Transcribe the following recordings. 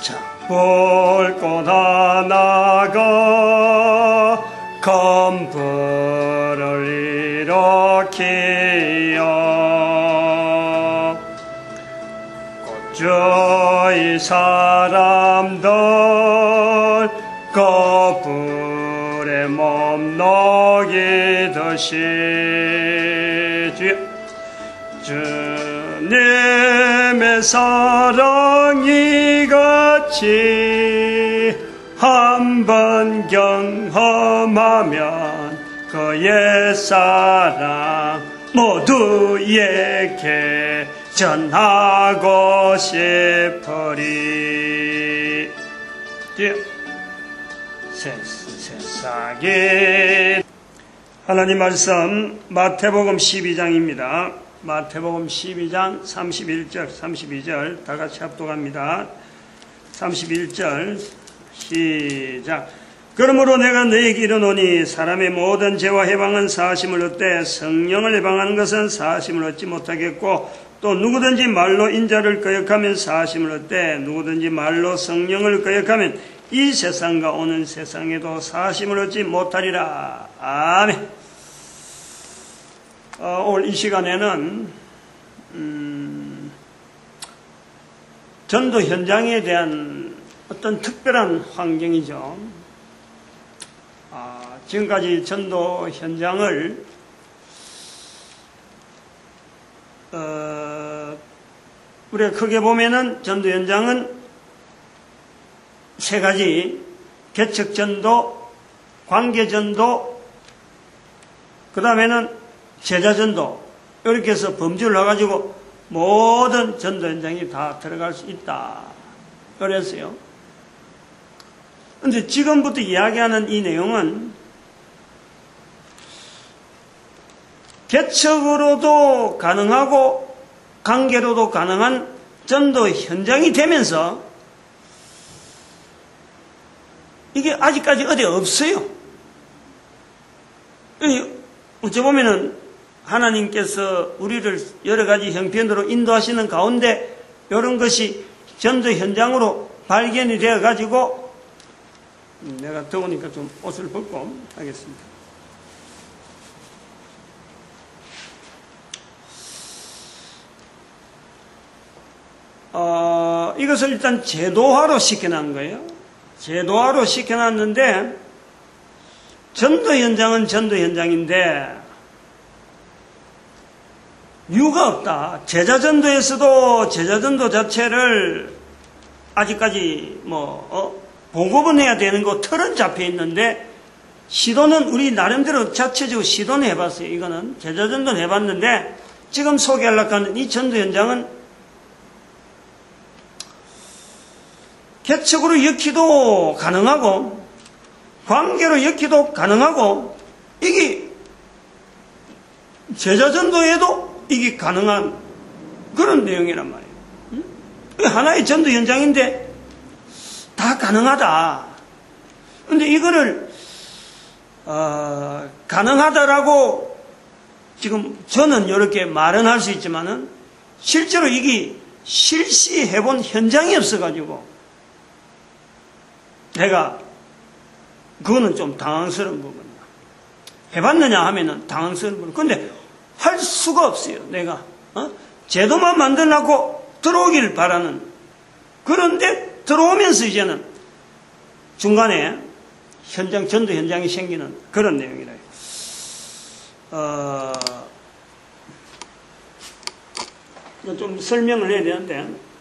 자, 불꽃 하나가 검불을 일으키어 주의 사람들 그 불에 몸 녹이듯이 주님의 사랑이 같이 한 번 경험하면 그의 사랑 모두에게 전하고 싶으리. 세상에 하나님 말씀 마태복음 12장입니다. 마태복음 12장 31절 32절 다 같이 합독합니다. 31절 시작. 그러므로 내가 너희에게 이르노니 사람의 모든 죄와 해방은 사하심을 얻되 성령을 해방하는 것은 사하심을 얻지 못하겠고 또 누구든지 말로 인자를 거역하면 사하심을 얻되 누구든지 말로 성령을 거역하면 이 세상과 오는 세상에도 사하심을 얻지 못하리라. 아멘. 오늘 이 시간에는 전도 현장에 대한 어떤 특별한 환경이죠. 지금까지 전도 현장을 우리가 크게 보면은 전도 현장은 세 가지: 개척전도, 관계전도, 그 다음에는 제자전도, 이렇게 해서 범주를 놔가지고 모든 전도 현장이 다 들어갈 수 있다 그랬어요. 근데 지금부터 이야기하는 이 내용은 개척으로도 가능하고 관계로도 가능한 전도 현장이 되면서 이게 아직까지 어디 없어요. 어찌 보면은 하나님께서 우리를 여러 가지 형편으로 인도하시는 가운데 이런 것이 전도 현장으로 발견이 되어 가지고 내가 더우니까 좀 옷을 벗고 하겠습니다. 이것을 일단 제도화로 시켜놓은 거예요. 제도화로 시켜놨는데 전도 현장은 전도 현장인데 이유가 없다. 제자전도에서도 제자전도 자체를 아직까지 보급은 해야 되는 거 틀은 잡혀 있는데 시도는 우리 나름대로 자체적으로 시도는 해봤어요. 이거는 제자전도는 해봤는데 지금 소개하려고 하는 이 전도 현장은 개척으로 엮기도 가능하고 관계로 엮기도 가능하고 이게 제자전도에도 이게 가능한 그런 내용이란 말이에요. 이게 하나의 전도 현장인데 다 가능하다. 근데 이거를 가능하다라고 지금 저는 이렇게 말은 할 수 있지만은 실제로 이게 실시해본 현장이 없어가지고 내가 그거는 좀 당황스러운 부분이야. 해봤느냐 하면은 당황스러운 부분. 근데 할 수가 없어요. 내가 제도만 만들려고 들어오기를 바라는. 그런데 들어오면서 이제는 중간에 현장 전도 현장이 생기는 그런 내용이래요. 좀 설명을 해야 되는데.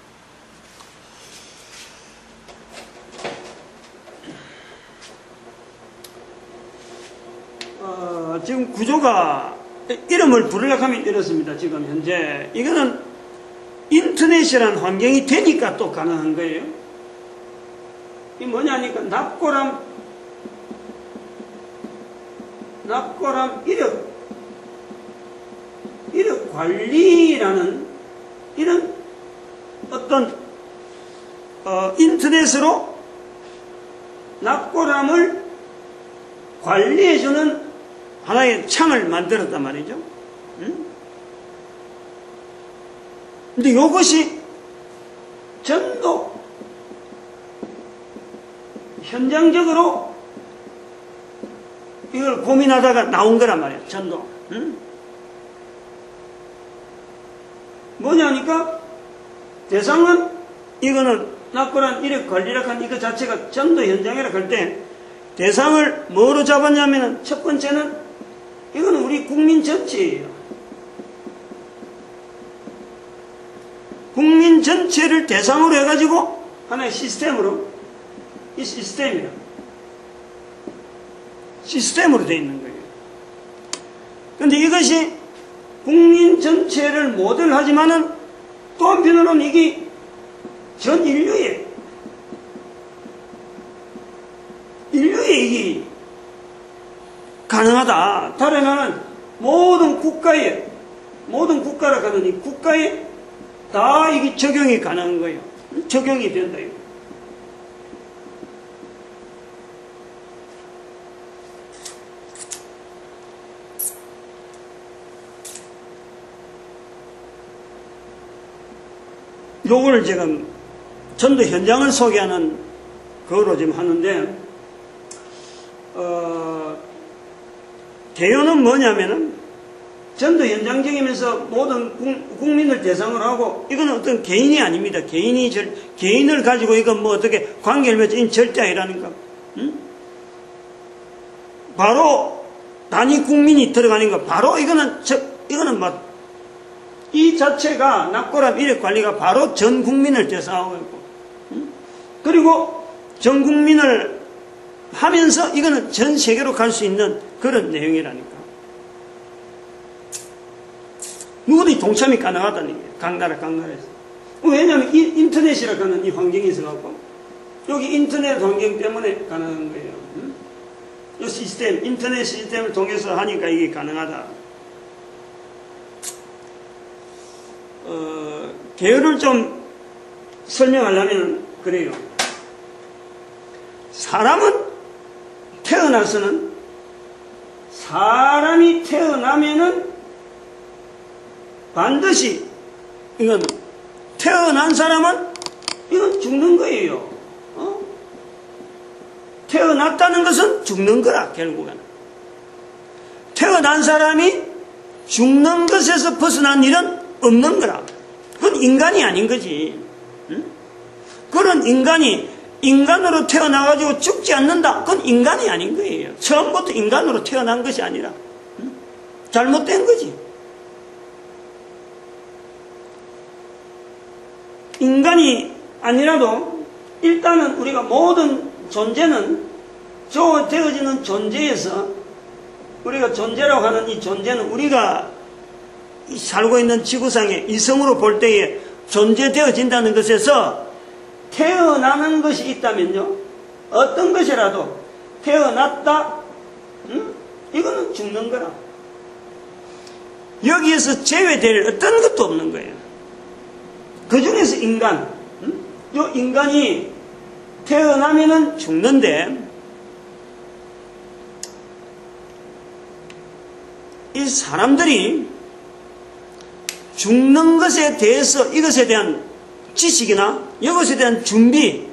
지금 구조가 이름을 부르려고 하면 이렇습니다. 지금 현재 이거는 인터넷이라는 환경이 되니까 또 가능한 거예요. 이 뭐냐니까 납고람 이력 관리라는 이런 어떤 인터넷으로 납고람을 관리해주는 하나의 창을 만들었단 말이죠. 근데 이것이 전도 현장적으로 이걸 고민하다가 나온 거란 말이에요. 전도. 응? 뭐냐니까 대상은 이거는 낙고란 이력 관리락한 이거 자체가 전도 현장이라 할 때 대상을 뭐로 잡았냐면은 첫 번째는 이거는 우리 국민 전체예요. 국민 전체를 대상으로 해가지고 하나의 시스템으로 이 시스템이라 시스템으로 되어 있는 거예요. 그런데 이것이 국민 전체를 모델하지만은 또 한편으로는 이게 전 인류의 이게 가능하다. 다른 하나는 모든 국가라 하는 이 국가에 다 이게 적용이 가능한 거예요. 적용이 된다. 요거를 지금 전도 현장을 소개하는 거로 지금 하는데, 개요는 뭐냐면은, 전도 현장적이면서 모든 국민을 대상으로 하고, 이건 어떤 개인이 아닙니다. 개인을 가지고 이건 뭐 어떻게 관계를 맺은 절대 아니라니까. 응? 바로 단위 국민이 들어가는 거, 바로 이거는 막, 이 자체가 낙고람 이력 관리가 바로 전 국민을 대상하고 있고, 그리고 전 국민을 하면서 이거는 전 세계로 갈 수 있는 그런 내용이라니까. 누구든지 동참이 가능하다는 얘기예요. 각 나라에서. 왜냐하면 인터넷이라고 하는 이 환경이 있어갖고, 여기 인터넷 환경 때문에 가능한 거예요. 이 시스템, 인터넷 시스템을 통해서 하니까 이게 가능하다. 개요를 좀 설명하려면 그래요. 사람이 태어나면은 반드시 이건 태어난 사람은 이건 죽는 거예요. 태어났다는 것은 죽는 거라. 결국은 태어난 사람이 죽는 것에서 벗어난 일은 없는 거라. 그건 인간이 아닌 거지. 응? 그런 인간으로 태어나가지고 죽지 않는다. 그건 인간이 아닌 거예요. 처음부터 인간으로 태어난 것이 아니라. 응? 잘못된 거지. 인간이 아니라도 일단은 우리가 모든 존재는 되어지는 존재에서 우리가 존재라고 하는 이 존재는 우리가 살고 있는 지구상에 이성으로 볼 때에 존재되어진다는 것에서 태어나는 것이 있다면요, 어떤 것이라도 태어났다, 이거는 죽는 거라. 여기에서 제외될 어떤 것도 없는 거예요. 그 중에서 인간, 요 인간이 태어나면은 죽는데, 이 사람들이 죽는 것에 대해서 이것에 대한 지식이나 이것에 대한 준비,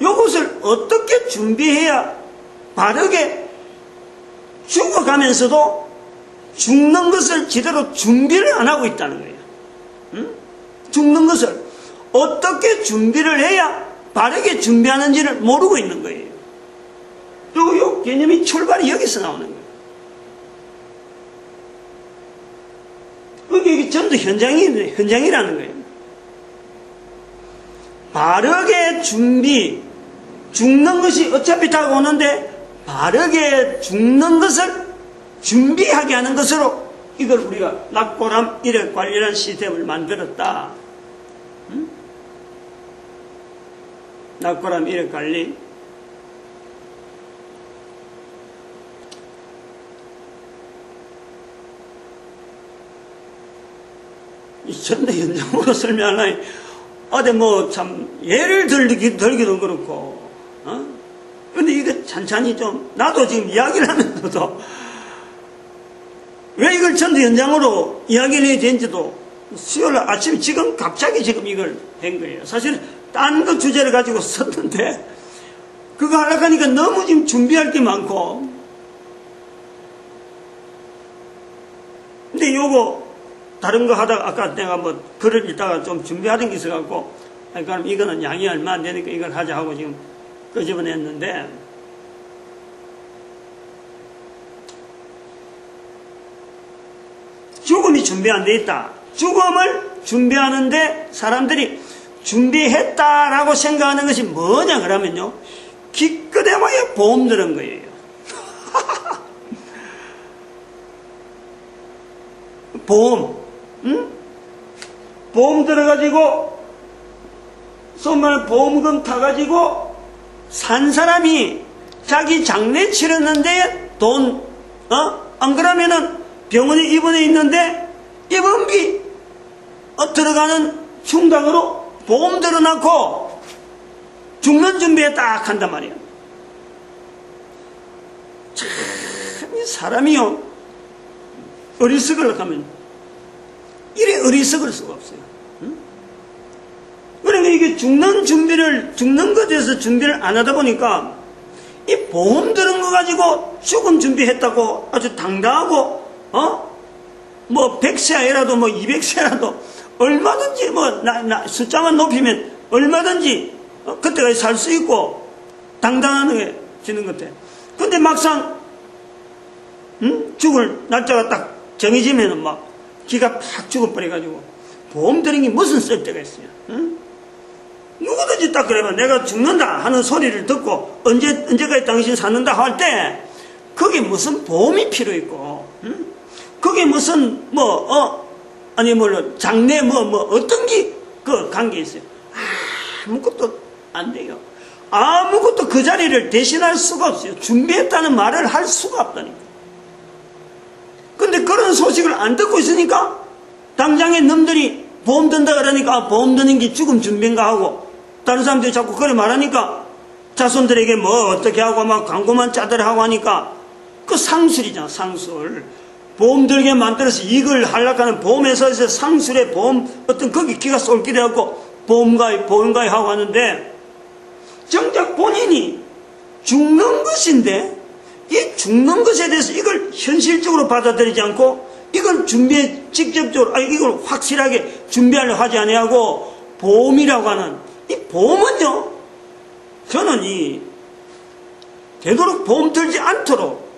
이것을 어떻게 준비해야 바르게 죽어가면서도 죽는 것을 제대로 준비를 안 하고 있다는 거예요. 응? 죽는 것을 어떻게 준비를 해야 바르게 준비하는지를 모르고 있는 거예요. 요 개념이 출발이 여기서 나오는 거예요. 이게 전도 현장이라는 거예요. 바르게 죽는 것이 어차피 다가오는데 바르게 죽는 것을 준비하게 하는 것으로 이걸 우리가 낙고람 이력 관리라는 시스템을 만들었다. 응? 낙고람 이력 관리. 이 전도 현장으로 설명하려니 어디 뭐 참 예를 들기도 그렇고, 근데 이거 찬찬히 좀 나도 지금 이야기를 하면서도 왜 이걸 전도 현장으로 이야기를 해야 되는지도 수요일 아침에 지금 갑자기 지금 이걸 한 거예요. 사실 딴 거 주제를 가지고 썼는데 그거 하려고 하니까 너무 지금 준비할 게 많고. 근데 요거, 다른 거 하다가, 아까 내가 뭐, 글을 읽다가 좀 준비하는 게 있어갖고, 그럼 이거는 양이 얼마 안 되니까 이걸 하자 하고 지금 끄집어냈는데, 죽음이 준비 안 돼 있다. 죽음을 준비하는데 사람들이 준비했다라고 생각하는 것이 뭐냐 그러면요, 기껏해봐야 보험 들은 거예요. 보험, 응? 보험 들어가지고 정말 보험금 타가지고 산 사람이 자기 장례 치렀는데 돈, 안 그러면은 병원에 입원해 있는데 입원비 들어가는 충당으로 보험 들어놓고 죽는 준비에 딱 한단 말이야. 참, 이 사람이요, 어리석으려고 하면 이래 어리석을 수가 없어요. 응? 그러니까 이게 죽는 것에 대해서 준비를 안 하다 보니까 이 보험 들은 거 가지고 죽음 준비했다고 아주 당당하고, 뭐 100세라도 뭐 200세라도 얼마든지 뭐 숫자만 높이면 얼마든지 그때까지 살 수 있고 당당하게 지는 것 같아. 근데 막상 죽을 날짜가 딱 정해지면은 막 기가 팍 죽어버려가지고 보험 드는 게 무슨 쓸데가 있어요. 응? 누구든지 딱 그러면 내가 죽는다 하는 소리를 듣고 언제까지 당신 사는다 할 때 그게 무슨 보험이 필요 있고, 응? 그게 무슨 아니 뭐 장래 어떤 게 그 관계 있어요. 아무것도 안 돼요. 아무것도 그 자리를 대신할 수가 없어요. 준비했다는 말을 할 수가 없다니까. 근데 그런 소식을 안 듣고 있으니까 당장에 놈들이 보험 든다 그러니까 보험 드는 게 죽음 준비인가 하고, 다른 사람들이 자꾸 그래 말하니까 자손들에게 뭐 어떻게 하고 막 광고만 짜들어 하고 하니까 그 상술이잖아, 상술. 보험 들게 만들어서 이익을 하려고 하는 보험회사에서 상술의 보험 어떤 거기 기가 쏠기돼 갖고 보험가입 하고 하는데, 정작 본인이 죽는 것인데 이 죽는 것에 대해서 이걸 현실적으로 받아들이지 않고 이걸 직접적으로 이걸 확실하게 준비하려고 하지 아니하고 보험이라고 하는 이 보험은요, 저는 되도록 보험 들지 않도록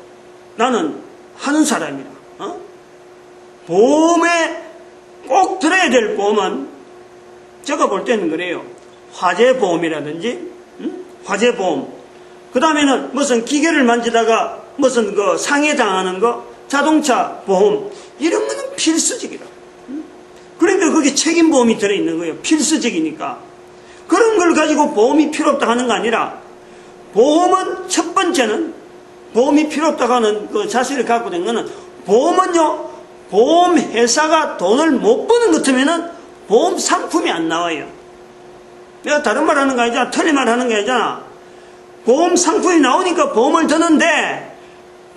나는 하는 사람이라. 보험에 꼭 들어야 될 보험은 제가 볼 때는 그래요. 화재보험이라든지, 화재보험. 그 다음에는 무슨 기계를 만지다가 무슨 그 상해당하는 거, 자동차 보험, 이런 거는 필수적이라. 그러니까 거기 책임보험이 들어있는 거예요. 필수적이니까. 그런 걸 가지고 보험이 필요 없다 하는 거 아니라, 보험은 첫 번째는 보험이 필요 없다고 하는 그 자세를 갖고 된 거는, 보험은요, 보험회사가 돈을 못 버는 것 같으면은 보험 상품이 안 나와요. 내가 다른 말 하는 거 아니잖아. 틀린 말 하는 게 아니잖아. 보험 상품이 나오니까 보험을 드는데,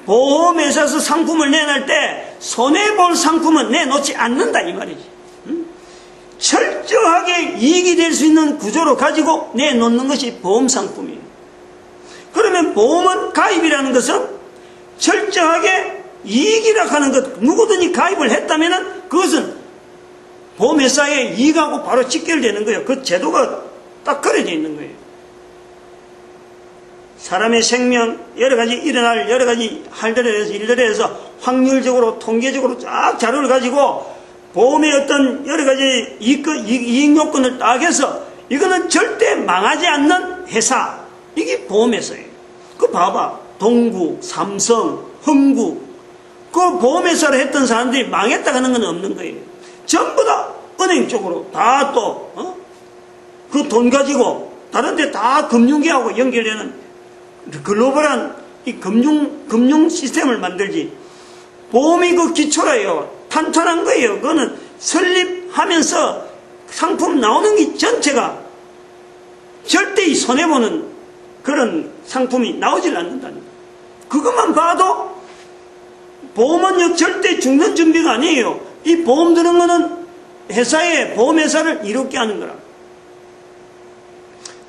보험회사에서 상품을 내놓을 때 손해볼 상품은 내놓지 않는다 이 말이지. 철저하게 이익이 될 수 있는 구조로 가지고 내놓는 것이 보험 상품이에요. 그러면 보험은 가입이라는 것은 철저하게 이익이라고 하는 것, 누구든지 가입을 했다면 그것은 보험회사에 이익하고 바로 직결되는 거예요. 그 제도가 딱 그려져 있는 거예요. 사람의 생명, 여러 가지 일어날 여러 가지 일들에 대해서 확률적으로, 통계적으로 쫙 자료를 가지고 보험의 어떤 여러 가지 이익 요건을 딱 해서 이거는 절대 망하지 않는 회사, 이게 보험회사예요. 그거 봐봐. 동구, 삼성, 흥구, 그 보험회사를 했던 사람들이 망했다 하는 건 없는 거예요. 전부 다 은행 쪽으로 다 또 그 돈 가지고 다른 데 다 금융계하고 연결되는 글로벌한 이 금융 시스템을 만들지. 보험이 그 기초라요. 탄탄한 거예요. 그거는 설립하면서 상품 나오는 게 전체가 절대 이 손해보는 그런 상품이 나오질 않는다는 거예요. 그것만 봐도 보험은 절대 죽는 준비가 아니에요. 이 보험 드는 거는 보험회사를 이롭게 하는 거라.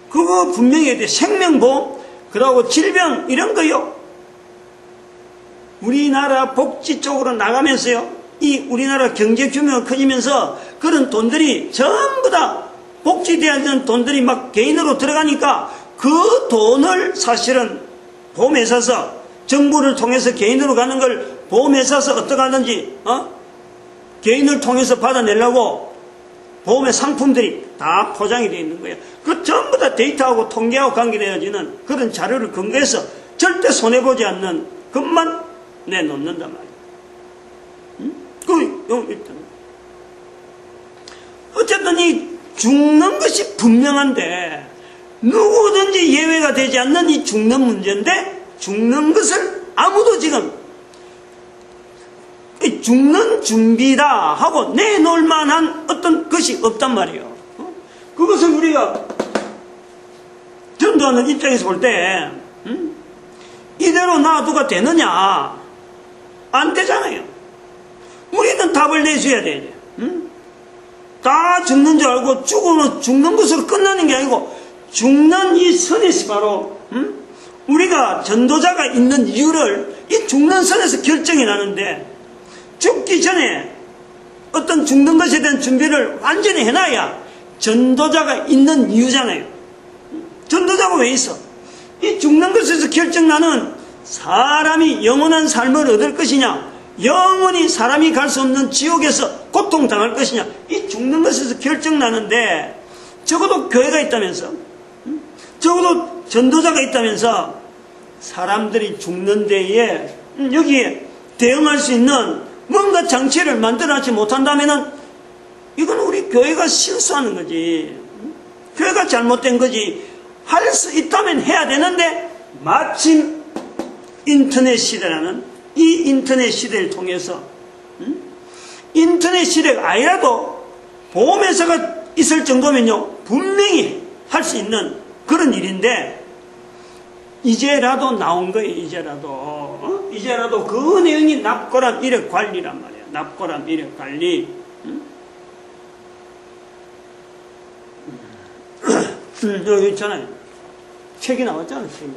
그거 분명히 해야 돼. 생명보험, 그러고 질병 이런 거요. 우리나라 복지 쪽으로 나가면서요. 이 우리나라 경제 규모가 커지면서 그런 돈들이 전부 다 복지돼야 되는 돈들이 막 개인으로 들어가니까 그 돈을 사실은 보험회사 서 정부를 통해서 개인으로 가는 걸 보험회사에서 어떻게 하는지 개인을 통해서 받아내려고 보험의 상품들이 다 포장이 되어 있는 거예요. 그 전부 다 데이터하고 통계하고 관계되어지는 그런 자료를 근거해서 절대 손해보지 않는 것만 내놓는단 말이에요. 어쨌든 이 죽는 것이 분명한데 누구든지 예외가 되지 않는 이 죽는 문제인데 죽는 것을 아무도 지금 죽는 준비다 하고 내놓을 만한 어떤 것이 없단 말이에요. 그것을 우리가 전도하는 입장에서 볼 때 이대로 놔두가 되느냐? 안 되잖아요. 우리는 답을 내줘야 되지. 다 죽는 줄 알고 죽으면 죽는 것으로 끝나는 게 아니고 죽는 이 선에서 바로 우리가 전도자가 있는 이유를 이 죽는 선에서 결정이 나는데 죽기 전에 어떤 죽는 것에 대한 준비를 완전히 해놔야 전도자가 있는 이유잖아요. 전도자가 왜 있어? 이 죽는 것에서 결정나는 사람이 영원한 삶을 얻을 것이냐, 영원히 사람이 갈 수 없는 지옥에서 고통당할 것이냐, 이 죽는 것에서 결정나는데 적어도 교회가 있다면서, 적어도 전도자가 있다면서 사람들이 죽는 데에 여기에 대응할 수 있는 뭔가 장치를 만들어놓지 못한다면은 이건 우리 교회가 실수하는 거지. 교회가 잘못된 거지. 할 수 있다면 해야 되는데 마침 인터넷 시대라는 이 인터넷 시대를 통해서 인터넷 시대가 아니라도 보험회사가 있을 정도면요 분명히 할 수 있는 그런 일인데 이제라도 나온 거예요. 이제라도 그 내용이 납골암 이력 관리란 말이에요. 납골암 이력 관리. 여기 있잖아요. 책이 나왔잖아요. 책이.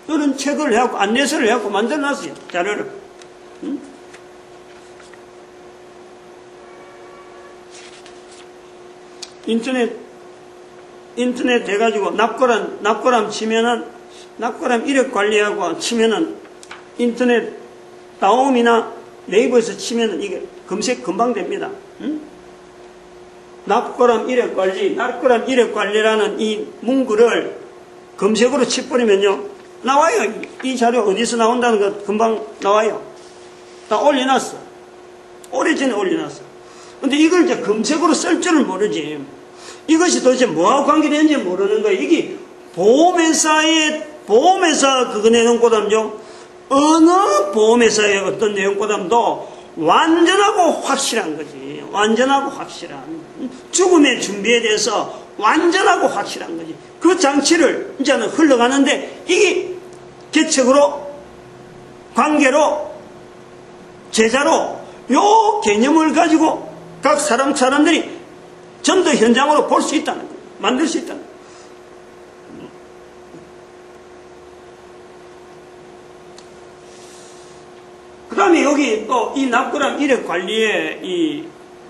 이런 책을 해갖고 안내서를 해갖고 만들어놨어요. 자료를. 인터넷 해가지고 납골암 치면은 납골암 이력 관리하고 치면은 인터넷 다음이나 네이버에서 치면은 이게 검색 금방 됩니다. 납골암 이력 관리라는 이 문구를 검색으로 쳐버리면요 나와요. 이 자료 어디서 나온다는 거 금방 나와요. 다 올려놨어. 오래전에 올려놨어. 근데 이걸 이제 검색으로 쓸 줄을 모르지. 이것이 도대체 뭐하고 관계되는지 모르는 거예요. 이게 보험회사 그거 내용보다는요 어느 보험회사의 어떤 내용보다도 완전하고 확실한 거지. 완전하고 확실한 죽음의 준비에 대해서 완전하고 확실한 거지. 그 장치를 이제는 흘러가는데 이게 계책으로 관계로 제자로 요 개념을 가지고 각 사람들이 전도 현장으로 볼 수 있다는 거예요. 만들 수 있다는 거예요. 그 다음에 여기 또 이 납골암 이력 관리의 이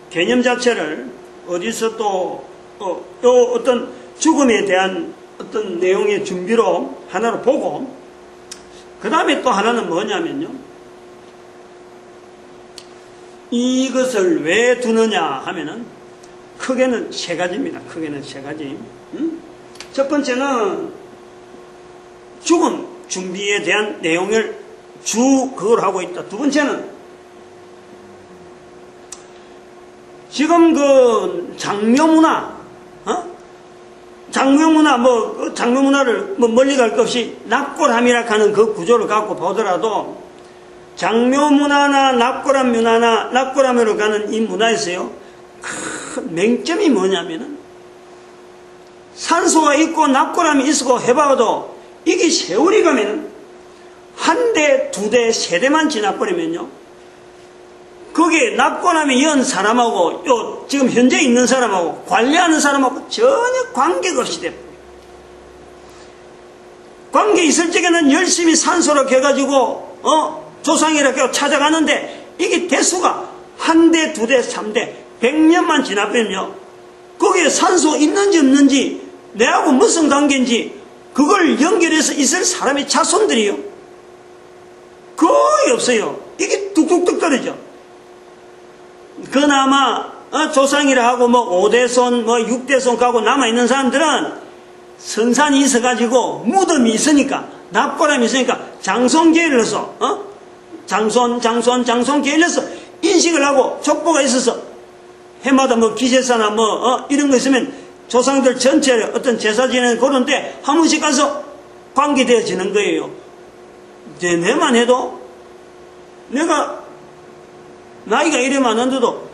개념 자체를 어디서 또 어떤 죽음에 대한 어떤 내용의 준비로 하나로 보고 그 다음에 또 하나는 뭐냐면요. 이것을 왜 두느냐 하면은 크게는 세 가지입니다. 크게는 세 가지. 첫 번째는 죽음 준비에 대한 내용을 그걸 하고 있다. 두 번째는 지금 그 장묘문화, 장묘문화를 멀리 갈 것 없이 납골암이라 하는 그 구조를 갖고 보더라도 장묘문화나 납골암으로 가는 이 문화에서요, 큰 맹점이 뭐냐면은 산소가 있고 납골암이 있고 해봐도 이게 세월이 가면은 한 대, 두 대, 세 대만 지나버리면요, 거기에 납골암이 연 사람하고 지금 현재 있는 사람하고 관리하는 사람하고 전혀 관계가 없이 돼버려요. 관계 있을 적에는 열심히 산소로 해가지고 조상이라고 해서 찾아가는데 이게 대수가 한 대, 두 대, 3대 100년만 지나면요 거기에 산소 있는지 없는지 내하고 무슨 관계인지 그걸 연결해서 있을 사람의 자손들이요 거의 없어요. 이게 뚝뚝뚝 떨어져. 그나마 조상이라 하고 뭐 5대손 뭐 6대손 가고 남아있는 사람들은 선산이 있어가지고 무덤이 있으니까 납골함이 있으니까 장손계열로서 장손 계열로서 인식을 하고 족보가 있어서 해마다 뭐 기제사나 뭐 이런 거 있으면 조상들 전체를 어떤 제사 지내는 그런 데 한 번씩 가서 관계되어지는 거예요. 내만 해도 내가 나이가 이래 많은데도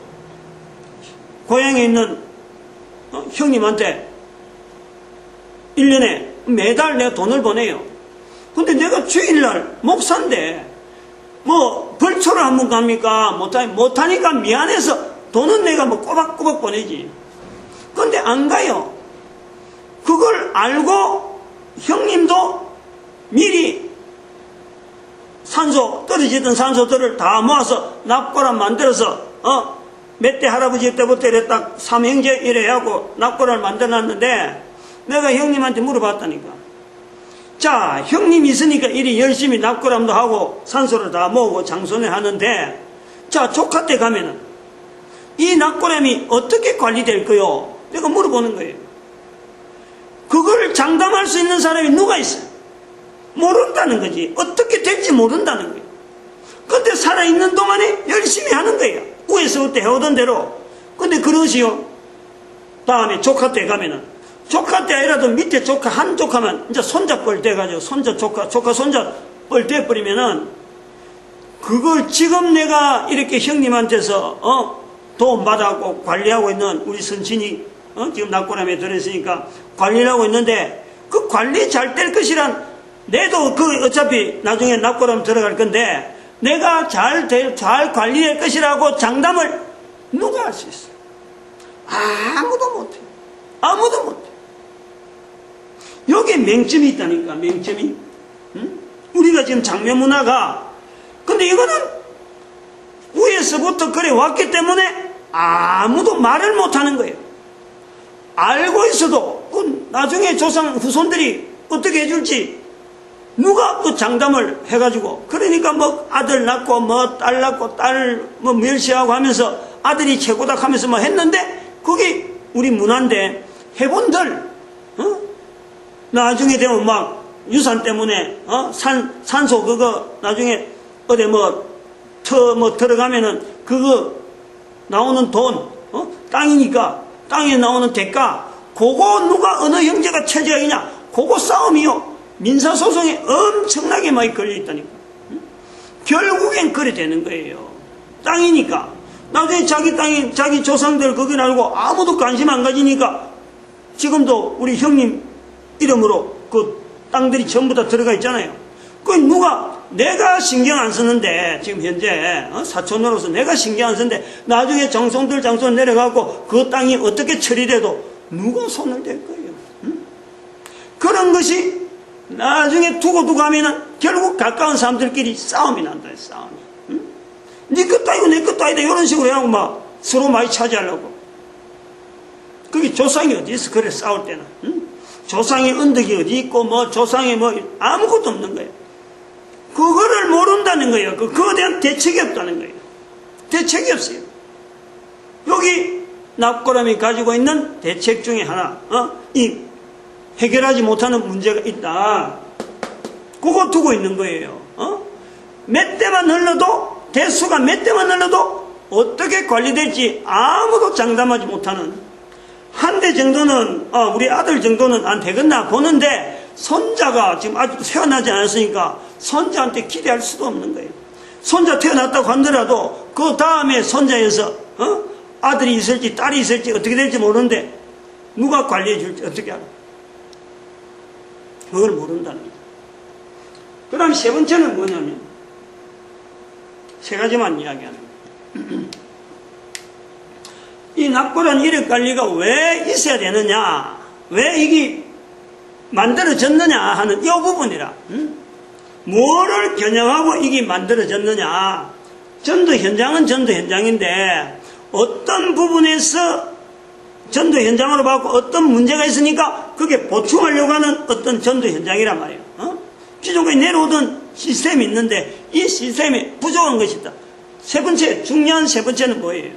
고향에 있는 형님한테 1년에 매달 내가 돈을 보내요. 근데 내가 주일날 목사인데 뭐 벌초를 한번 갑니까? 못하니까 미안해서 돈은 내가 뭐 꼬박꼬박 보내지. 근데 안 가요. 그걸 알고 형님도 미리 떨어지던 산소들을 다 모아서 납골함 만들어서 몇 대 할아버지 때부터 이래 딱 삼형제 이래 하고 납골함을 만들어놨는데 내가 형님한테 물어봤다니까. 자, 형님 있으니까 이리 열심히 납골함도 하고 산소를 다 모으고 장손을 하는데 자, 조카 때 가면은 이 납골함이 어떻게 관리될 거요? 내가 물어보는 거예요. 그걸 장담할 수 있는 사람이 누가 있어요? 모른다는 거지. 어떻게 될지 모른다는 거예요. 근데 살아있는 동안에 열심히 하는 거예요. 위에서부터 해오던 대로. 근데 그러시요. 다음에 조카 때 가면은 조카 때 아니라도 밑에 조카 한 조카만 이제 손자 뻘 돼가지고 손자 조카 손자 뻘 돼버리면은 그걸 지금 내가 이렇게 형님한테서 도움 받아갖고 관리하고 있는 우리 선친이 지금 납골함에 들어있으니까 관리를 하고 있는데 그 관리 잘 될 것이란 내도 그 어차피 나중에 납골함 들어갈 건데 내가 잘 관리할 것이라고 장담을 누가 할 수 있어요? 아무도 못해요. 아무도 못해요. 여기에 맹점이 있다니까. 맹점이. 응? 우리가 지금 장면 문화가 근데 이거는 위에서부터 그래 왔기 때문에 아무도 말을 못하는 거예요. 알고 있어도 그 나중에 조상 후손들이 어떻게 해줄지 누가 그 장담을 해가지고 그러니까 뭐 아들 낳고 뭐 딸 낳고 딸 뭐 멸시하고 하면서 아들이 최고다 하면서 뭐 했는데 그게 우리 문화인데 해본들 나중에 되면 막 유산 때문에 산소 그거 나중에 어디 뭐 들어가면은 그거 나오는 돈 땅이니까 땅에 나오는 대가 그거 누가 어느 형제가 최저이냐 그거 싸움이요. 민사소송에 엄청나게 많이 걸려있다니까. 결국엔 그래 되는 거예요. 땅이니까. 나중에 자기 땅이 자기 조상들 거기 알고 아무도 관심 안 가지니까 지금도 우리 형님 이름으로 그 땅들이 전부 다 들어가 있잖아요. 그 누가 내가 신경 안 쓰는데 지금 현재 사촌으로서 내가 신경 안 쓰는데 나중에 장손들 장손 내려가고 그 땅이 어떻게 처리돼도 누가 손을 댈 거예요. 그런 것이 나중에 두고 하면은 결국 가까운 사람들끼리 싸움이 난다. 싸움이. 응? 네 것도 아니고 내 것도 아니다 이런 식으로 해하고 막 서로 많이 차지하려고. 그게 조상이 어디 있어? 그래 싸울 때는. 응? 조상의 언덕이 어디 있고 뭐 조상의 뭐 아무것도 없는 거예요. 그거를 모른다는 거예요. 그거에 대한 대책이 없다는 거예요. 대책이 없어요. 여기 납골함이 가지고 있는 대책 중에 하나 이 해결하지 못하는 문제가 있다. 그거 두고 있는 거예요. 몇 대만 흘러도 대수가 몇 대만 흘러도 어떻게 관리될지 아무도 장담하지 못하는 한 대 정도는 우리 아들 정도는 안 되겠나 보는데 손자가 지금 아직 태어나지 않았으니까 손자한테 기대할 수도 없는 거예요. 손자 태어났다고 하더라도 그 다음에 손자에서 아들이 있을지 딸이 있을지 어떻게 될지 모르는데 누가 관리해 줄지 어떻게 알아? 그걸 모른다는 거예요. 그 다음 세 번째는 뭐냐면 세 가지만 이야기하는 거예요. 이 납골한 이력 관리가 왜 있어야 되느냐? 왜 이게 만들어졌느냐 하는 이 부분이라. 뭐를 겨냥하고 이게 만들어졌느냐. 전도 현장은 전도 현장인데 어떤 부분에서 전도 현장으로 받고 어떤 문제가 있으니까 그게 보충하려고 하는 어떤 전도 현장이란 말이에요. 기존에 내려오던 시스템이 있는데 이 시스템이 부족한 것이 있다. 세 번째, 중요한 세 번째는 뭐예요?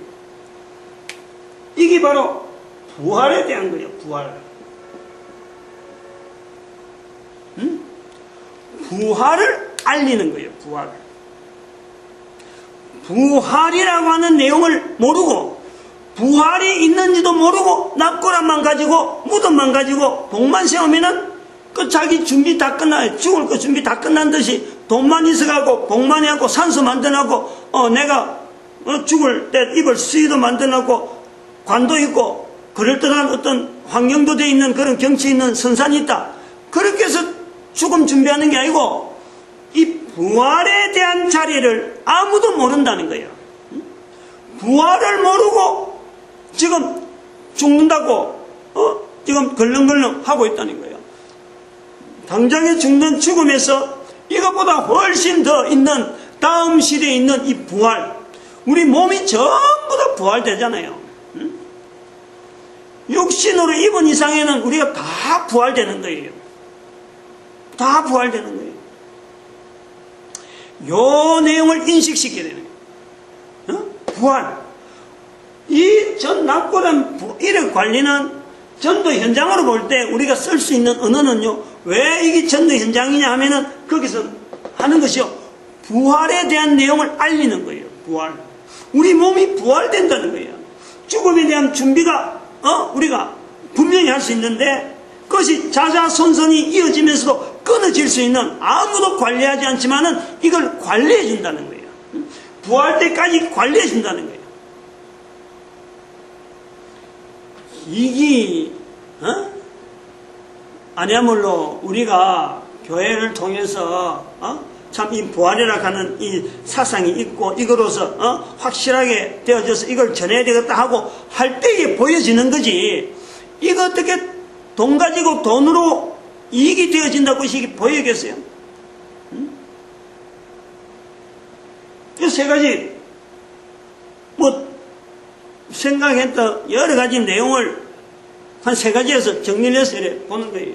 이게 바로 부활에 대한 거예요. 부활. 부활을 알리는 거예요. 부활. 부활이라고 하는 내용을 모르고 부활이 있는지도 모르고 낙고란만 가지고 무덤만 가지고 복만 세우면은 그 자기 준비 다 끝나요. 죽을 거 준비 다 끝난 듯이 돈만 있어가고 복만 해갖고 산소 만들어갖고 내가 죽을 때 입을 수의도 만들어갖고 관도 있고 그럴듯한 어떤 환경도 돼 있는 그런 경치 있는 선산이 있다. 그렇게 해서 죽음 준비하는 게 아니고 이 부활에 대한 자리를 아무도 모른다는 거예요. 부활을 모르고 지금 죽는다고 지금 걸렁걸렁 하고 있다는 거예요. 당장에 죽는 죽음에서 이것보다 훨씬 더 있는 다음 시대에 있는 이 부활, 우리 몸이 전부 다 부활되잖아요. 육신으로 입은 이상에는 우리가 다 부활되는 거예요. 다 부활되는 거예요. 요 내용을 인식시켜야 되는 거예요. 부활. 이 전 낙고란 이력 관리는 전도 현장으로 볼 때 우리가 쓸 수 있는 언어는요, 왜 이게 전도 현장이냐 하면은 거기서 하는 것이요, 부활에 대한 내용을 알리는 거예요. 부활. 우리 몸이 부활된다는 거예요. 죽음에 대한 준비가 우리가 분명히 할 수 있는데 그것이 자자손손이 이어지면서도 끊어질 수 있는, 아무도 관리하지 않지만은 이걸 관리해 준다는 거예요. 부활 때까지 관리해 준다는 거예요. 이게 아니야말로 우리가 교회를 통해서 참 이 부활이라 하는 이 사상이 있고 이거로서 확실하게 되어져서 이걸 전해야 되겠다 하고 할 때에 보여지는 거지, 이거 어떻게 돈 가지고 돈으로 이익이 되어진다고 이게 보이겠어요? 이 세 가지 생각했던 여러 가지 내용을 한 세 가지에서 정리를 해서 이렇게 보는 거예요.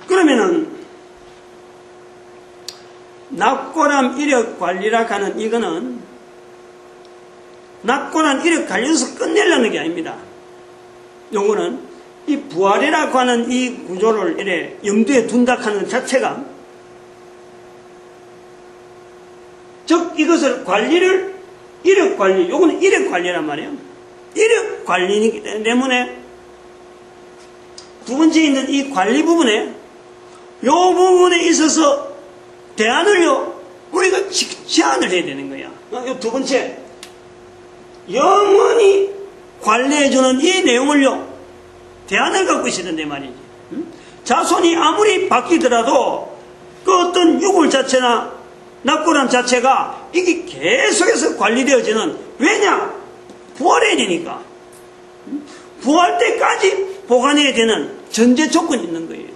그러면은 낙고람 이력 관리라 하는 이거는 낙고란 이력 관리에서 끝내려는 게 아닙니다. 요거는 이 부활이라고 하는 이 구조를 이래 염두에 둔다 하는 자체가, 즉 이것을 관리를 이력 관리, 요거는 이력 관리란 말이에요. 이력 관리이기 때문에 두 번째 있는 이 관리 부분에, 요 부분에 있어서 대안을요 우리가 제안을 해야 되는 거야. 요 두 번째, 영원히 관리해주는 이 내용을요 대안을 갖고 있었는데 말이지. 자손이 아무리 바뀌더라도 그 어떤 유골 자체나 낙고란 자체가 이게 계속해서 관리되어지는, 왜냐? 부활해야 되니까. 부활 때까지 보관해야 되는 전제 조건이 있는 거예요.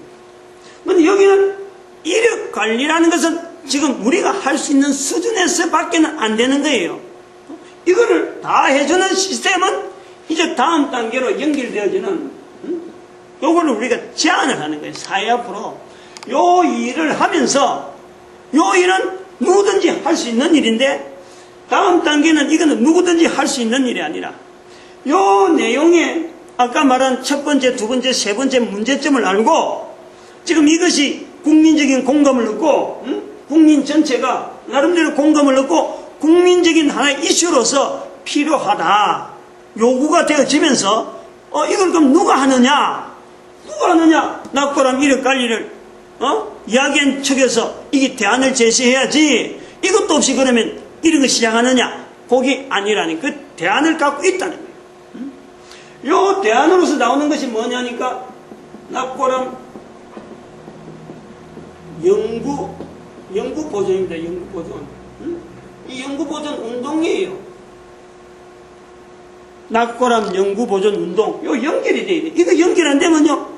근데 여기는 이력 관리라는 것은 지금 우리가 할 수 있는 수준에서 밖에는 안 되는 거예요. 이거를 다 해주는 시스템은 이제 다음 단계로 연결되어지는, 요거를 우리가 제안을 하는 거예요. 사회 앞으로. 요 일을 하면서, 요 일은 누구든지 할 수 있는 일인데, 다음 단계는 이거는 누구든지 할 수 있는 일이 아니라, 요 내용에 아까 말한 첫 번째, 두 번째, 세 번째 문제점을 알고, 지금 이것이 국민적인 공감을 얻고, 국민 전체가 나름대로 공감을 얻고, 국민적인 하나의 이슈로서 필요하다, 요구가 되어지면서, 이걸 그럼 누가 하느냐? 누가 하느냐? 낙고랑 이력 관리를, 이야기한 측에서 이게 대안을 제시해야지, 이것도 없이 그러면 이런 거 시작하느냐? 그게 아니라니, 그 대안을 갖고 있다는 거예요. 요 대안으로서 나오는 것이 뭐냐니까, 낙고랑 연구 보존입니다. 연구 보존. 이 연구 보존 운동이에요. 낙고람 연구보존운동, 요 연결이 돼야 돼. 이거 연결 안 되면요,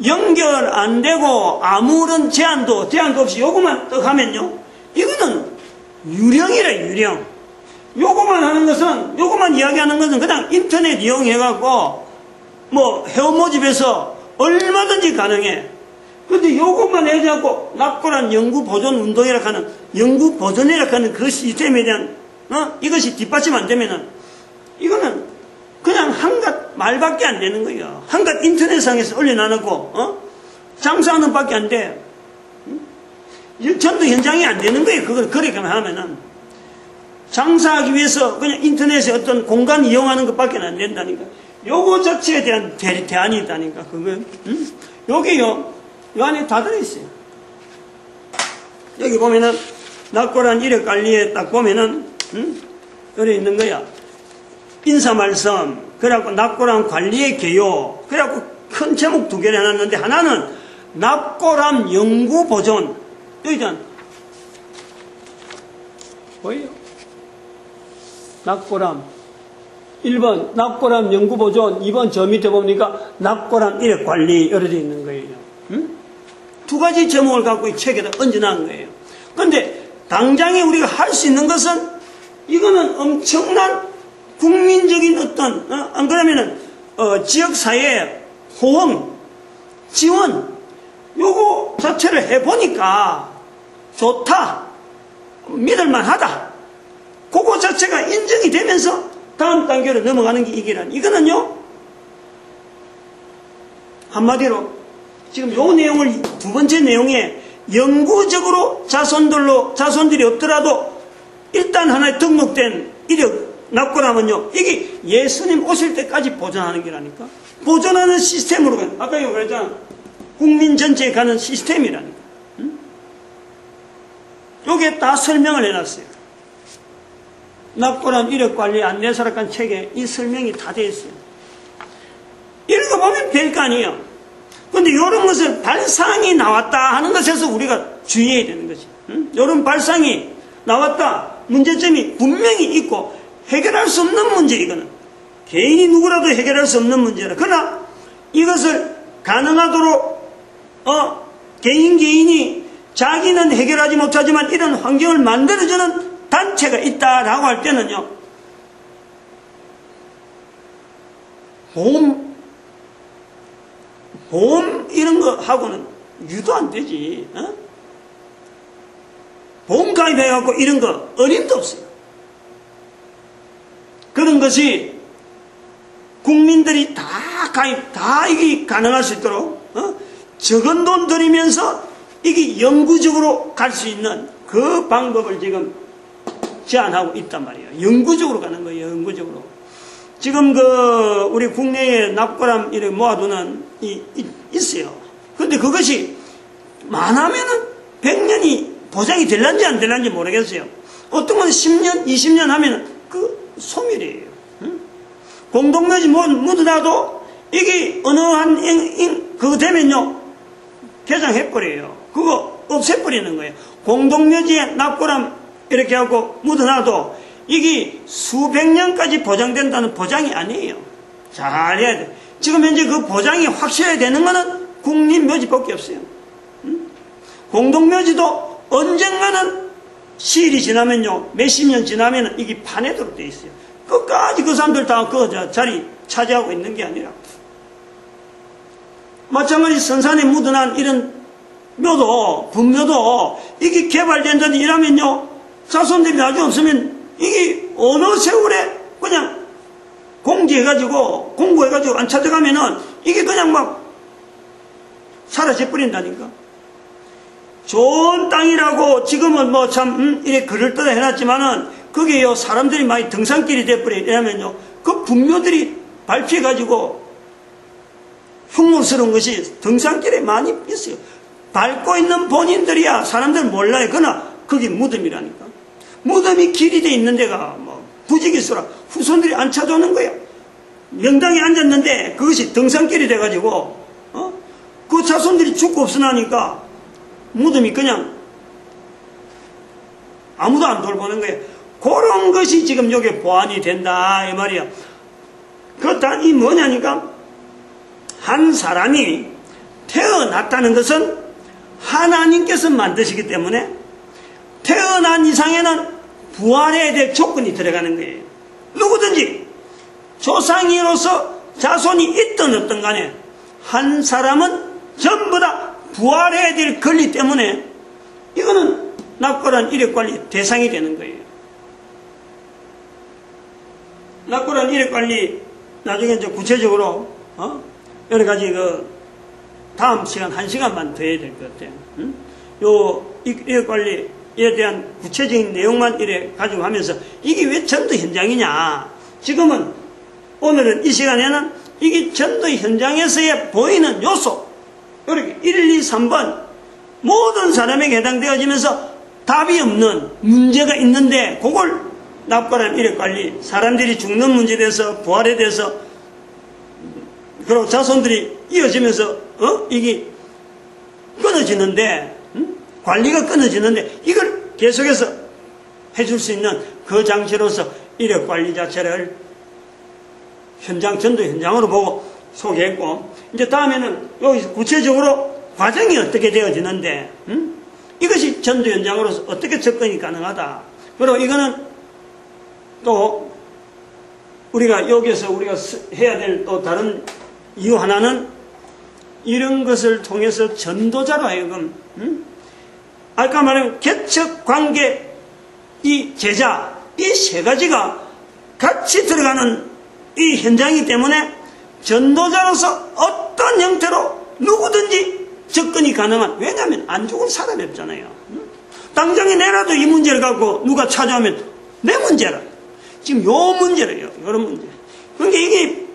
연결 안 되고 아무런 제한도 없이 요거만 떡 하면요, 이거는 유령이라, 유령. 요거만 이야기하는 것은 그냥 인터넷 이용해갖고 뭐 회원 모집해서 얼마든지 가능해. 근데 요것만 해갖고 낙고란 연구보존운동이라 하는, 연구보존이라 하는 그 시스템에 대한 이것이 뒷받침 안 되면은 이거는 그냥 한갓 말밖에 안 되는 거예요. 한갓 인터넷상에서 올려놔놓고 장사하는 밖에 안 돼. 전도 현장이 안 되는 거예요. 그걸 그렇게 하면은 장사하기 위해서 그냥 인터넷에 어떤 공간 이용하는 것밖에 안 된다니까. 요거 자체에 대한 대안이 있다니까. 그거 요게요, 요 안에 다 들어있어요. 여기 보면은 낙고란 이력관리에 딱 보면은 여기 있는 거야. 인사말씀, 그래갖고 낙고람 관리의 개요, 그래갖고 큰 제목 두 개를 해놨는데, 하나는 낙고람 연구보존. 여기잖아. 보여요? 낙고람. 1번 낙고람 연구보존, 2번 저 밑에 보니까 낙고람 이력관리, 이렇게 되어 있는 거예요. 두 가지 제목을 갖고 이 책에다 얹어놓은 거예요. 근데 당장에 우리가 할 수 있는 것은, 이거는 엄청난 국민적인 어떤, 안 그러면은, 지역사회의 호응, 지원, 요거 자체를 해보니까 좋다, 믿을만하다. 그거 자체가 인정이 되면서 다음 단계로 넘어가는 게 이게란. 이거는요, 한마디로, 지금 요 내용을 두 번째 내용에 영구적으로 자손들이 없더라도 일단 하나의 등록된 이력, 낙고라면요, 이게 예수님 오실 때까지 보존하는 게라니까. 보존하는 시스템으로 가는, 아까 이거 그랬잖아. 국민 전체에 가는 시스템이라니까. 요게 다 설명을 해놨어요. 낙고람 이력관리 안내서랍한 책에 이 설명이 다 되어 있어요. 읽어보면 될 거 아니에요. 근데 이런 것을 발상이 나왔다 하는 것에서 우리가 주의해야 되는 거지. 이런 발상이 나왔다, 문제점이 분명히 있고 해결할 수 없는 문제, 이거는 개인이 누구라도 해결할 수 없는 문제라. 그러나 이것을 가능하도록 개인이 자기는 해결하지 못하지만 이런 환경을 만들어주는 단체가 있다라고 할 때는요, 보험 이런 거 하고는 유도 안 되지. 보험 가입해갖고 이런 거 어림도 없어요. 그런 것이 국민들이 다 가입, 다 이게 가능할 수 있도록 적은 돈 들이면서 이게 영구적으로 갈 수 있는 그 방법을 지금 제안하고 있단 말이에요. 영구적으로 가는 거예요. 영구적으로. 지금 우리 국내에 낙고람 이렇게 모아두는 있어요. 근데 그것이 많으면은 100년이 보장이 될란지 안 될란지 모르겠어요. 어떤 건 10년, 20년 하면은 그 소멸이에요. 공동묘지 묻어놔도 이게 어느 그거 되면요, 개장해버려요. 그거 없애버리는 거예요. 공동묘지에 낙고람 이렇게 하고 묻어놔도 이게 수백 년까지 보장된다는 보장이 아니에요. 잘 해야 돼. 지금 현재 그 보장이 확실해야 되는 거는 국립묘지밖에 없어요. 공동묘지도 언젠가는 시일이 지나면요, 몇십 년 지나면 이게 파내도록 돼 있어요. 끝까지 그 사람들 다 그 자리 차지하고 있는 게 아니라. 마찬가지 선산에 묻어난 이런 묘도, 분묘도 이게 개발된다든지 이러면요, 자손들이 나중에 없으면 이게 어느 세월에 그냥 공부해가지고 안 찾아가면은 이게 그냥 막 사라져버린다니까. 좋은 땅이라고 지금은 뭐 참, 이렇게 그럴듯하게 해놨지만은 그게요, 사람들이 많이 등산길이 돼버려. 이러면요, 그 분묘들이 밟혀가지고 흉물스러운 것이 등산길에 많이 있어요. 밟고 있는 본인들이야 사람들 몰라요. 그러나 그게 무덤이라니까. 무덤이 길이 돼 있는 데가 뭐 부지기수라 후손들이 안 찾아오는 거예요. 명당에 앉았는데 그것이 등산길이 돼가지고 그 자손들이 죽고 없으나니까 무덤이 그냥 아무도 안 돌보는 거예요. 그런 것이 지금 여기 보완이 된다 이 말이야. 그 단이 뭐냐니까 한 사람이 태어났다는 것은 하나님께서 만드시기 때문에 태어난 이상에는 부활해야 될 조건이 들어가는 거예요. 누구든지 조상이로서 자손이 있든 없든 간에 한 사람은 전부 다 부활해야 될 권리 때문에 이거는 낙고란 이력관리 대상이 되는 거예요. 낙고란 이력관리 나중에 이제 구체적으로 여러 가지 다음 시간 1시간만 더 해야 될 것 같아요. 요 이력관리에 대한 구체적인 내용만 이래 가지고 하면서 이게 왜 전도 현장이냐. 지금은 오늘은 이 시간에는 이게 전도 현장에서의 보이는 요소 이렇게 1, 2, 3번 모든 사람에게 해당되어지면서 답이 없는 문제가 있는데 그걸 납관한 이력관리 사람들이 죽는 문제에 대해서 부활에 대해서 그리고 자손들이 이어지면서 이게 끊어지는데 관리가 끊어지는데 이걸 계속해서 해줄 수 있는 그 장치로서 이력관리 자체를 현장 전도 현장으로 보고 소개했고 이제 다음에는 여기서 구체적으로 과정이 어떻게 되어지는데 이것이 전도 현장으로서 어떻게 접근이 가능하다. 그리고 이거는 또 우리가 여기서 우리가 해야 될 또 다른 이유 하나는 이런 것을 통해서 전도자로 하여금 아까 말한 개척, 관계, 이 제자 이 세 가지가 같이 들어가는 이 현장이기 때문에 전도자로서 어떤 형태로 누구든지 접근이 가능한 왜냐하면 안 죽을 사람이 없잖아요. 당장에 내라도 이 문제를 갖고 누가 찾아오면 내 문제라 지금 요 문제래요. 이런 문제. 그러니까 이게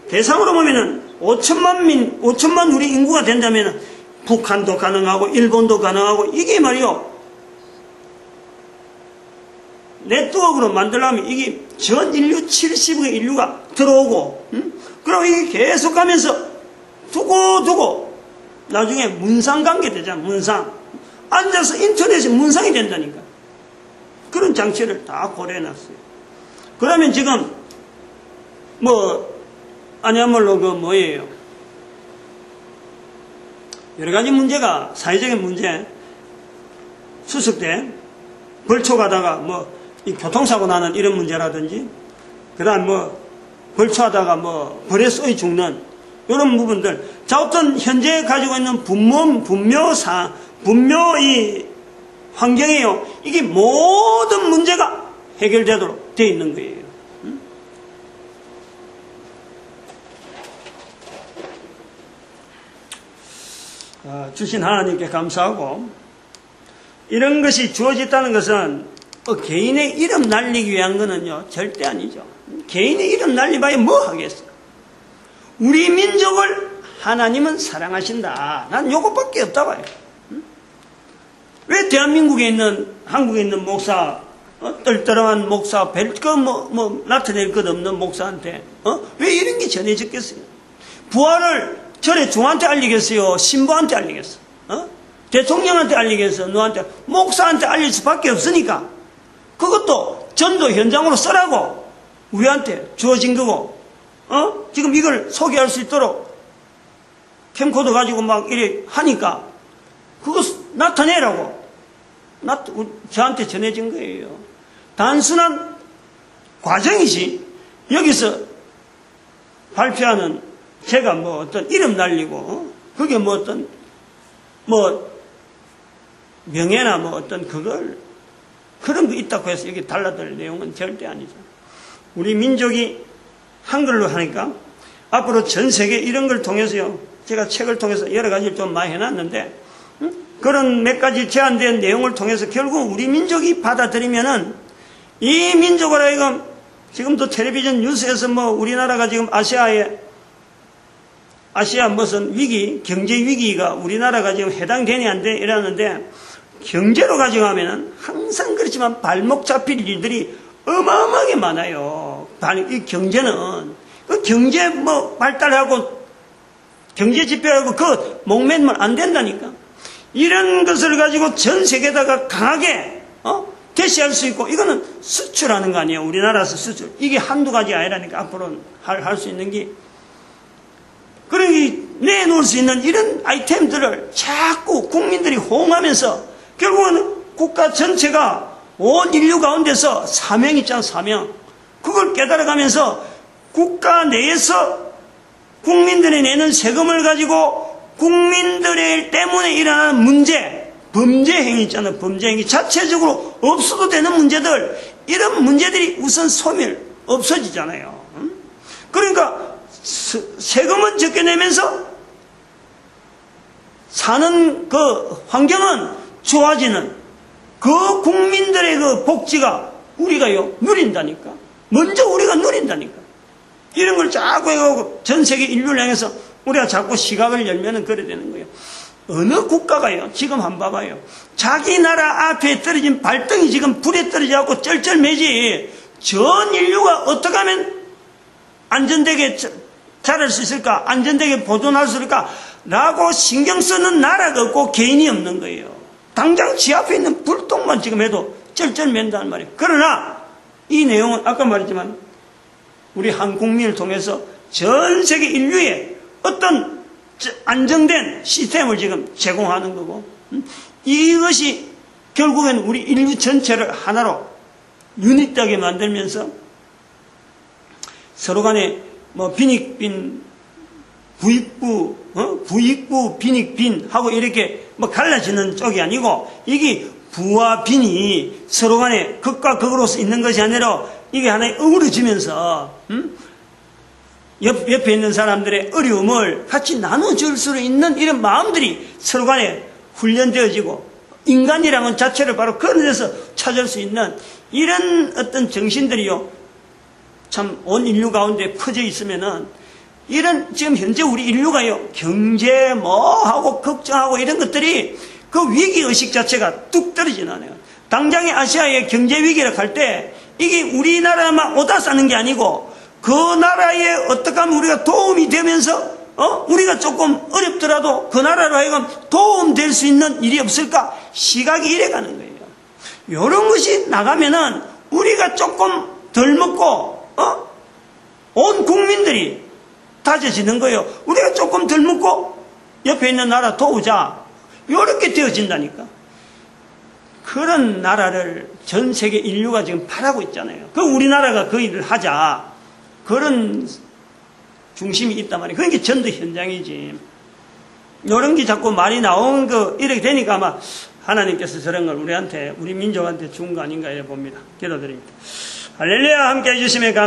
대상으로 보면은 5천만 우리 인구가 된다면은 북한도 가능하고 일본도 가능하고 이게 말이요. 네트워크로 만들려면 이게 전 인류 70억의 인류가 들어오고 그리고 이게 계속 가면서 두고 나중에 문상관계 되잖아. 문상 앉아서 인터넷에 문상이 된다니까. 그런 장치를 다 고려해놨어요. 그러면 지금 아니야말로 뭐예요? 여러 가지 문제가 사회적인 문제 수습 때 벌초 가다가 이 교통사고 나는 이런 문제라든지 그다음 벌초하다가 벌에 쏘여 죽는 이런 부분들 자 어떤 현재 가지고 있는 분묘 이 환경이에요. 이게 모든 문제가 해결되도록 되어 있는 거예요. 주신 하나님께 감사하고 이런 것이 주어졌다는 것은 개인의 이름 날리기 위한 거는요 절대 아니죠. 개인의 이름 날리봐야 뭐 하겠어. 우리 민족을 하나님은 사랑하신다. 난 요것밖에 없다 봐요. 왜 대한민국에 있는 한국에 있는 목사 떨떠름한 목사 나타낼 것 없는 목사한테 왜 이런 게 전해졌겠어요. 부활을 절에 중한테 알리겠어요? 신부한테 알리겠어? 대통령한테 알리겠어? 누구한테? 목사한테 알릴 수밖에 없으니까 그것도 전도 현장으로 쓰라고 우리한테 주어진 거고 지금 이걸 소개할 수 있도록 캠코더 가지고 막 이래 하니까 그거 나타내라고 저한테 전해진 거예요. 단순한 과정이지 여기서 발표하는 제가 어떤 이름 날리고 그게 어떤 명예나 어떤 그런 거 있다고 해서 여기 달라들 내용은 절대 아니죠. 우리 민족이 한글로 하니까 앞으로 전 세계 이런 걸 통해서요 제가 책을 통해서 여러 가지를 좀 많이 해놨는데 그런 몇 가지 제한된 내용을 통해서 결국 우리 민족이 받아들이면은 이 민족을 하여금 지금도 텔레비전 뉴스에서 우리나라가 지금 아시아 무슨 위기, 경제 위기가 우리나라가 지금 해당되냐 안 돼 이러는데 경제로 가지고 하면은 항상 그렇지만 발목 잡힐 일들이 어마어마하게 많아요. 이 경제는 그 경제 발달하고 경제 지표하고 그 목매면 안 된다니까. 이런 것을 가지고 전 세계에다가 강하게 개시할 수 있고, 이거는 수출하는 거 아니에요. 우리나라에서 수출. 이게 한두 가지 아니라니까, 앞으로는 할 수 있는 게. 그러니 내놓을 수 있는 이런 아이템들을 자꾸 국민들이 호응하면서 결국은 국가 전체가 온 인류 가운데서 사명 있잖아, 사명. 그걸 깨달아가면서 국가 내에서 국민들이 내는 세금을 가지고 국민들 때문에 일어나는 문제, 범죄 행위 있잖아요. 범죄 행위 자체적으로 없어도 되는 문제들, 이런 문제들이 우선 없어지잖아요. 그러니까 세금은 적게 내면서 사는 그 환경은 좋아지는 그 국민들의 그 복지가 우리가요 누린다니까. 먼저 우리가 누린다니까. 이런 걸 자꾸 해가지고 전 세계 인류를 향해서 우리가 자꾸 시각을 열면은 그래 되는 거예요. 어느 국가가요, 지금 한번 봐봐요. 자기 나라 앞에 떨어진 발등이 지금 불에 떨어져갖고 쩔쩔매지. 전 인류가 어떻게 하면 안전되게 자랄 수 있을까? 안전되게 보존할 수 있을까? 라고 신경 쓰는 나라가 없고 개인이 없는 거예요. 당장 지 앞에 있는 불똥만 지금 해도 쩔쩔맨다는 말이에요. 그러나 이 내용은 아까 말했지만 우리 한 국민을 통해서 전 세계 인류에 어떤 안정된 시스템을 지금 제공하는 거고, 이것이 결국엔 우리 인류 전체를 하나로 유닛하게 만들면서 서로 간에 뭐 빈익빈, 부익부, 빈익빈 하고 이렇게 뭐 갈라지는 쪽이 아니고, 이게 부와 빈이 서로 간에 극과 극으로서 있는 것이 아니라 이게 하나의 어우러지면서 옆에 있는 사람들의 어려움을 같이 나눠줄 수 있는 이런 마음들이 서로 간에 훈련되어지고, 인간이라는 자체를 바로 그런 데서 찾을 수 있는 이런 어떤 정신들이요, 참 온 인류 가운데 퍼져 있으면은, 이런 지금 현재 우리 인류가요, 경제 하고 걱정하고 이런 것들이 그 위기의식 자체가 뚝 떨어지는 거예요. 당장의 아시아의 경제 위기를 할 때 이게 우리나라만 오다 싸는 게 아니고 그 나라에 어떻게 하면 우리가 도움이 되면서 우리가 조금 어렵더라도 그 나라로 하여금 도움될 수 있는 일이 없을까? 시각이 이래 가는 거예요. 이런 것이 나가면은 우리가 조금 덜 먹고 온 국민들이 다져지는 거예요. 우리가 조금 덜 먹고 옆에 있는 나라 도우자, 이렇게 되어진다니까. 그런 나라를 전 세계 인류가 지금 바라고 있잖아요. 그 우리나라가 그 일을 하자, 그런 중심이 있단 말이에요. 그게 전도 현장이지. 이런 게 자꾸 말이 나온 거 이렇게 되니까 아마 하나님께서 저런 걸 우리한테, 우리 민족한테 준 거 아닌가 이래 봅니다. 기도드립니다. 할렐루야. 함께 해주심에 감사합니다.